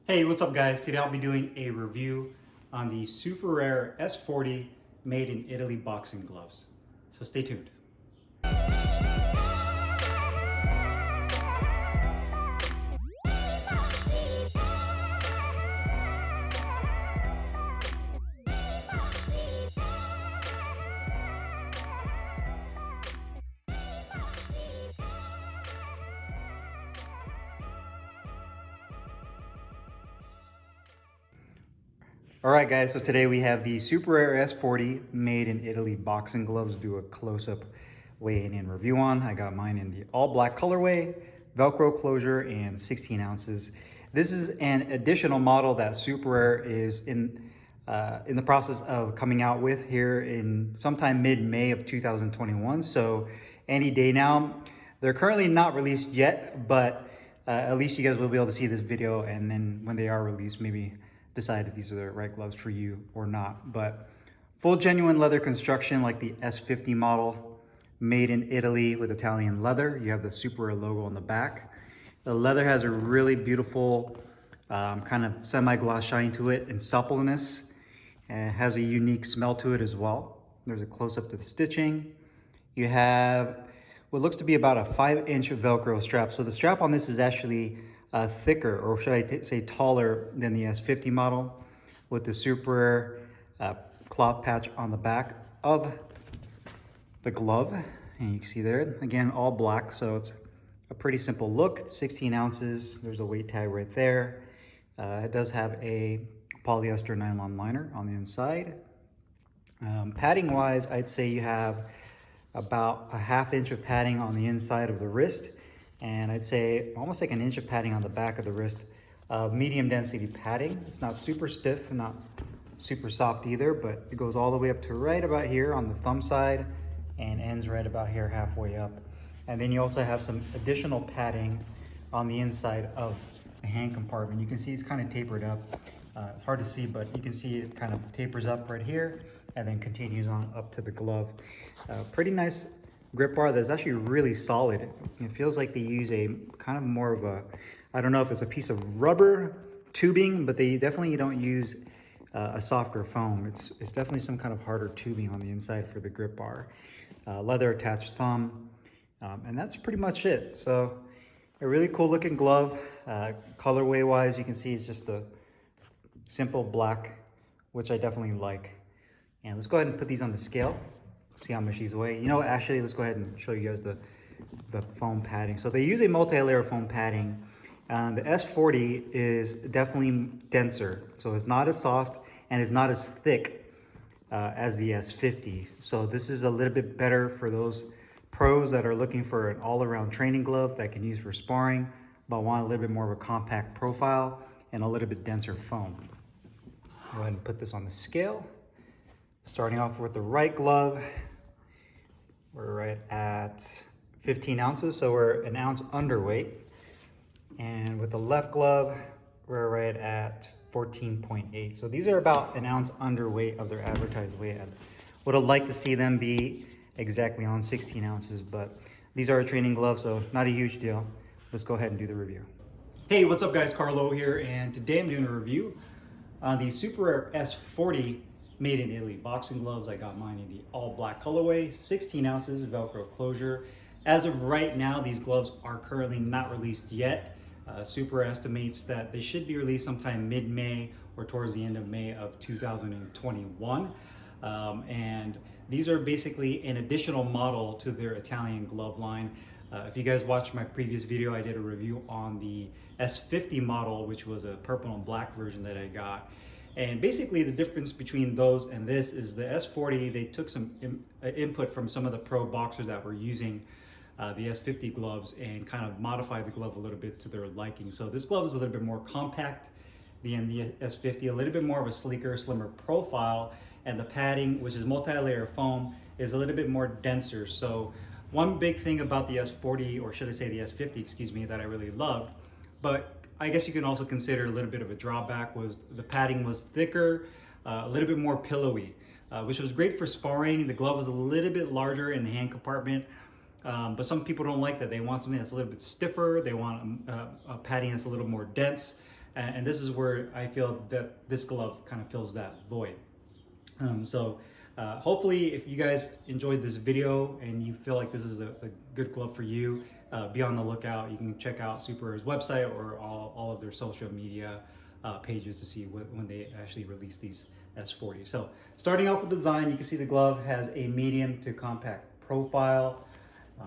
Hey, what's up guys? Today I'll be doing a review on the Superare S40 made in Italy boxing gloves. So stay tuned. All right guys, so today we have the Superare S40 made in Italy boxing gloves. Do a close-up weigh-in and review on. I got mine in the all black colorway, Velcro closure, and 16 ounces. This is an additional model that Superare is in the process of coming out with here in sometime mid-May of 2021. So any day now. They're currently not released yet, but at least you guys will be able to see this video, and then when they are released, maybe decide if these are the right gloves for you or not. But full genuine leather construction like the S40 model, made in Italy with Italian leather. You have the Superare logo on the back. The leather has a really beautiful kind of semi-gloss shine to it and suppleness. And it has a unique smell to it as well. There's a close-up to the stitching. You have what looks to be about a 5-inch Velcro strap. So the strap on this is actually thicker, or should I say taller, than the S40 model, with the Superare cloth patch on the back of the glove. And you can see there, again, all black, so it's a pretty simple look. It's 16 ounces. There's a weight tag right there. It does have a polyester nylon liner on the inside. Padding wise, I'd say you have about a 1/2 inch of padding on the inside of the wrist, and I'd say almost like an inch of padding on the back of the wrist. Medium density padding. It's not super stiff, not super soft either, but it goes all the way up to right about here on the thumb side and ends right about here halfway up. And then you also have some additional padding on the inside of the hand compartment. You can see it's kind of tapered up. It's hard to see, but you can see it kind of tapers up right here and then continues on up to the glove. Pretty nice grip bar that's actually really solid. It feels like they use a kind of more of a, I don't know if it's a piece of rubber tubing, but they definitely don't use a softer foam. It's definitely some kind of harder tubing on the inside for the grip bar. Leather attached thumb, and that's pretty much it. So a really cool looking glove. Colorway wise, you can see it's just a simple black, which I definitely like. And let's go ahead and put these on the scale, see how much these weigh. You know what, actually, let's go ahead and show you guys the foam padding. So they use a multi-layer foam padding. The S40 is definitely denser, so it's not as soft and it's not as thick as the S40. So this is a little bit better for those pros that are looking for an all-around training glove that can use for sparring, but want a little bit more of a compact profile and a little bit denser foam. Go ahead and put this on the scale. Starting off with the right glove, we're right at 15 ounces, so we're an ounce underweight. And with the left glove, we're right at 14.8. So these are about an ounce underweight of their advertised weight. I would have liked to see them be exactly on 16 ounces, but these are a training glove, so not a huge deal. Let's go ahead and do the review. Hey, what's up guys, Carlo here, and today I'm doing a review on the Superare S40 made in Italy boxing gloves. I got mine in the all black colorway, 16 ounces, Velcro closure. As of right now, these gloves are currently not released yet. Superare estimates that they should be released sometime mid-May or towards the end of May of 2021. And these are basically an additional model to their Italian glove line. If you guys watched my previous video, I did a review on the S40 model, which was a purple and black version that I got. And basically the difference between those and this is the S40, they took some input from some of the pro boxers that were using the S40 gloves and kind of modified the glove a little bit to their liking. So this glove is a little bit more compact than the S40, a little bit more of a sleeker, slimmer profile, and the padding, which is multi-layer foam, is a little bit more denser. So one big thing about the S40, or should I say the S40, excuse me, that I really loved, but I guess you can also consider a little bit of a drawback, was the padding was thicker, a little bit more pillowy, which was great for sparring. The glove was a little bit larger in the hand compartment, but some people don't like that. They want something that's a little bit stiffer. They want a padding that's a little more dense. And this is where I feel that this glove kind of fills that void. Hopefully if you guys enjoyed this video and you feel like this is a good glove for you, be on the lookout. You can check out Superare's website or all of their social media pages to see when they actually release these S40. So starting off with the design, you can see the glove has a medium to compact profile.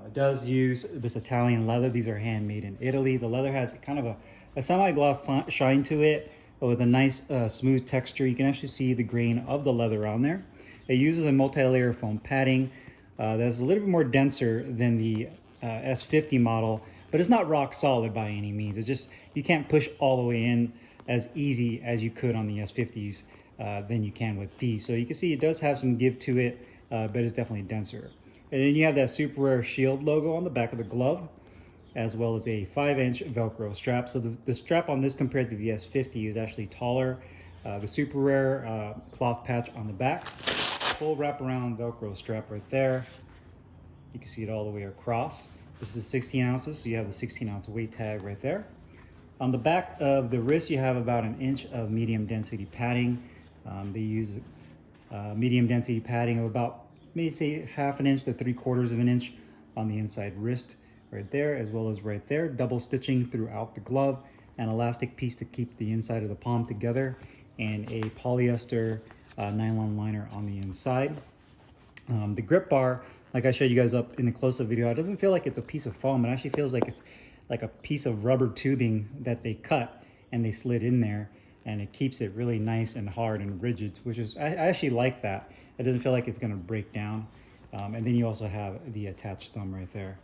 It does use this Italian leather. These are handmade in Italy. The leather has kind of a semi-gloss shine to it with a nice smooth texture. You can actually see the grain of the leather on there. It uses a multi-layer foam padding that's a little bit more denser than the S50 model, but it's not rock solid by any means. It's just, you can't push all the way in as easy as you could on the S50s than you can with these. So you can see it does have some give to it, but it's definitely denser. And then you have that Superare shield logo on the back of the glove, as well as a 5-inch Velcro strap. So the strap on this compared to the S50 is actually taller. The Superare cloth patch on the back, full wraparound Velcro strap right there. You can see it all the way across. This is 16 ounces, so you have the 16-ounce weight tag right there. On the back of the wrist, you have about 1 inch of medium density padding. They use medium density padding of about, maybe say 1/2 inch to 3/4 of an inch on the inside wrist right there, as well as right there. Double stitching throughout the glove, an elastic piece to keep the inside of the palm together, and a polyester nylon liner on the inside. The grip bar, like I showed you guys up in the close-up video, it doesn't feel like it's a piece of foam. It actually feels like it's like a piece of rubber tubing that they cut and they slid in there, and it keeps it really nice and hard and rigid, which is, I actually like that. It doesn't feel like it's gonna break down. And then you also have the attached thumb right there.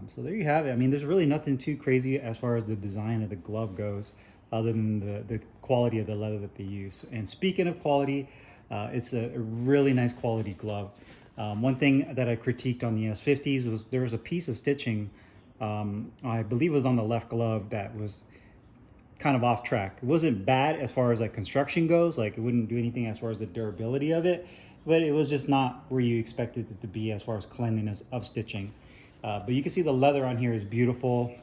So there you have it. I mean, there's really nothing too crazy as far as the design of the glove goes, other than the quality of the leather that they use. And speaking of quality, it's a really nice quality glove. One thing that I critiqued on the S50s was there was a piece of stitching, I believe it was on the left glove, that was kind of off track. It wasn't bad as far as like construction goes, like it wouldn't do anything as far as the durability of it, but it was just not where you expected it to be as far as cleanliness of stitching. But you can see the leather on here is beautiful.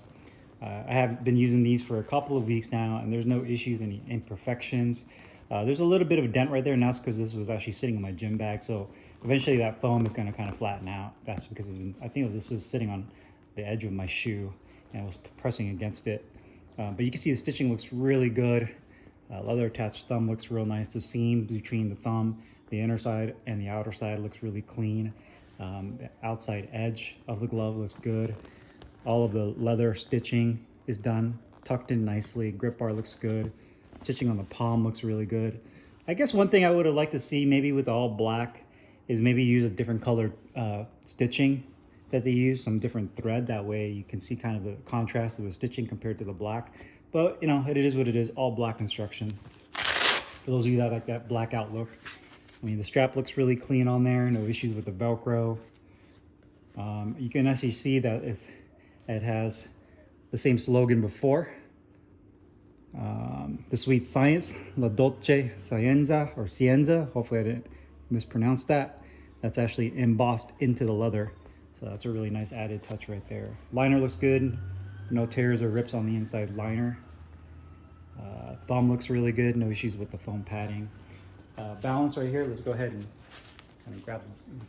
I have been using these for a couple of weeks now, and there's no issues, any imperfections. There's a little bit of a dent right there, and that's because this was actually sitting in my gym bag. So eventually that foam is going to kind of flatten out. That's because it's been, I think this was sitting on the edge of my shoe and I was pressing against it. But you can see the stitching looks really good. Leather attached thumb looks real nice. The seam between the thumb, the inner side and the outer side looks really clean. The outside edge of the glove looks good. All of the leather stitching is done, tucked in nicely. Grip bar looks good. Stitching on the palm looks really good. I guess one thing I would have liked to see maybe with all black is maybe use a different colored stitching that they use, some different thread. That way you can see kind of the contrast of the stitching compared to the black. But you know, it is what it is, all black construction. For those of you that like that blackout look. I mean, the strap looks really clean on there, no issues with the Velcro. You can actually see that it has the same slogan before. The sweet science, La Dolce Scienza, or Cienza, hopefully I didn't mispronounce that. That's actually embossed into the leather. So that's a really nice added touch right there. Liner looks good, no tears or rips on the inside liner. Thumb looks really good, no issues with the foam padding. Balance right here, let's go ahead and kind of grab the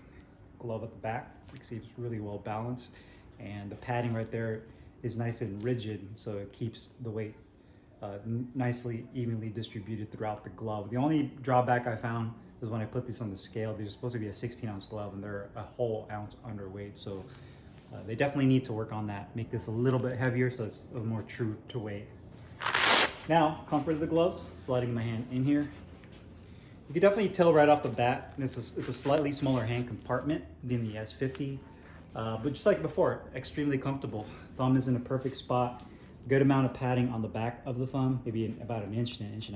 glove at the back. You can see it's really well balanced, and the padding right there is nice and rigid, so it keeps the weight nicely evenly distributed throughout the glove. The only drawback I found is when I put these on the scale. These are supposed to be a 16-ounce glove and they're a whole ounce underweight, so they definitely need to work on that, make this a little bit heavier so it's a more true to weight. Now, comfort of the gloves, sliding my hand in here. You can definitely tell right off the bat, it's a slightly smaller hand compartment than the S50, but just like before, extremely comfortable. Thumb is in a perfect spot. Good amount of padding on the back of the thumb, maybe about 1 inch to 1.5 inches.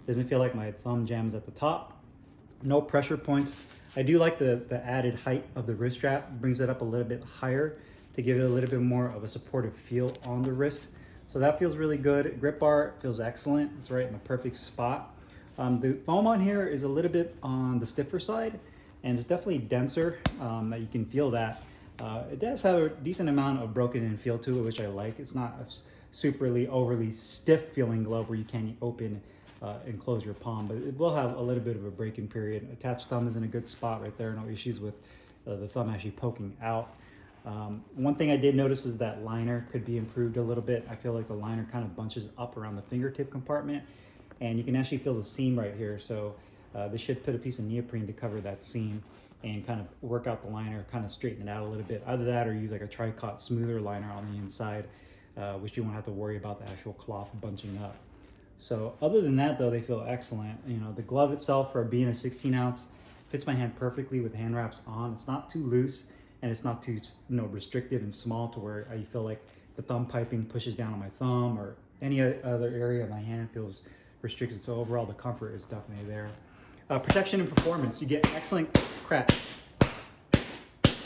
Doesn't feel like my thumb jams at the top. No pressure points. I do like the added height of the wrist strap. Brings it up a little bit higher to give it a little bit more of a supportive feel on the wrist. So that feels really good. Grip bar feels excellent. It's right in the perfect spot. The foam on here is a little bit on the stiffer side, and it's definitely denser. That you can feel that. It does have a decent amount of broken in feel to it, which I like. It's not a superly overly stiff feeling glove where you can't open and close your palm, but it will have a little bit of a break-in period. Attached thumb is in a good spot right there. No issues with the thumb actually poking out. One thing I did notice is that liner could be improved a little bit. I feel like the liner kind of bunches up around the fingertip compartment, and you can actually feel the seam right here. So they should put a piece of neoprene to cover that seam and kind of work out the liner, kind of straighten it out a little bit. Either that or use like a tricot smoother liner on the inside, which you won't have to worry about the actual cloth bunching up. So other than that though, they feel excellent. You know, the glove itself, for being a 16 ounce, fits my hand perfectly with hand wraps on. It's not too loose and it's not too, restrictive and small to where I feel like the thumb piping pushes down on my thumb or any other area of my hand feels restricted. So overall, the comfort is definitely there. Protection and performance, you get excellent crack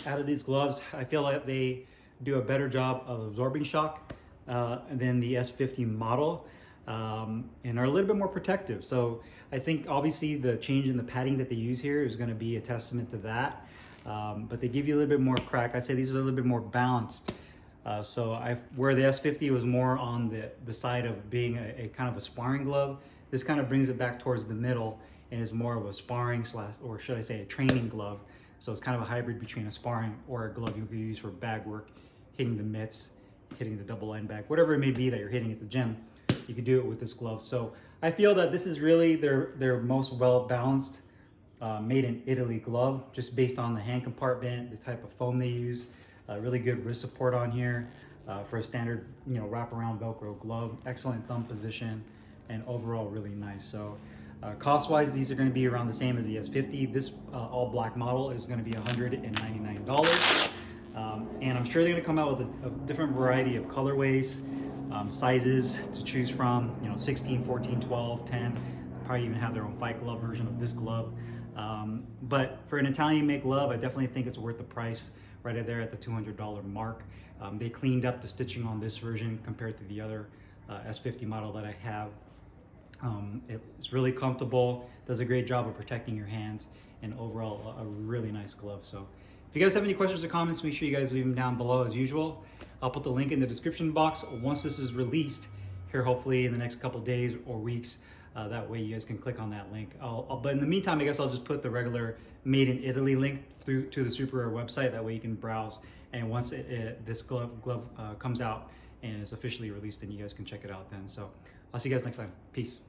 out of these gloves. I feel like they do a better job of absorbing shock than the S40 model, and are a little bit more protective. So I think obviously the change in the padding that they use here is going to be a testament to that. But they give you a little bit more crack. I'd say these are a little bit more balanced. Where the S40 was more on the side of being a kind of a sparring glove, this kind of brings it back towards the middle and is more of a sparring or should I say a training glove. So it's kind of a hybrid between a sparring or a glove you could use for bag work, hitting the mitts, hitting the double end bag, whatever it may be that you're hitting at the gym, you could do it with this glove. So I feel that this is really their most well-balanced made in Italy glove, just based on the hand compartment, the type of foam they use, really good wrist support on here for a standard, wraparound Velcro glove, excellent thumb position, and overall really nice. So cost-wise, these are going to be around the same as the S40. This all black model is going to be $199. And I'm sure they're going to come out with a different variety of colorways, sizes to choose from, 16, 14, 12, 10, probably even have their own fight glove version of this glove. But for an Italian make glove, I definitely think it's worth the price right there at the $200 mark. They cleaned up the stitching on this version compared to the other S40 model that I have. It's really comfortable, does a great job of protecting your hands, and overall a really nice glove. So if you guys have any questions or comments, make sure you guys leave them down below as usual. I'll put the link in the description box once this is released here, hopefully in the next couple days or weeks. That way you guys can click on that link. But in the meantime, I guess I'll just put the regular Made in Italy link through to the Superare website. That way you can browse, and once this glove comes out and is officially released, then you guys can check it out then. So I'll see you guys next time. Peace.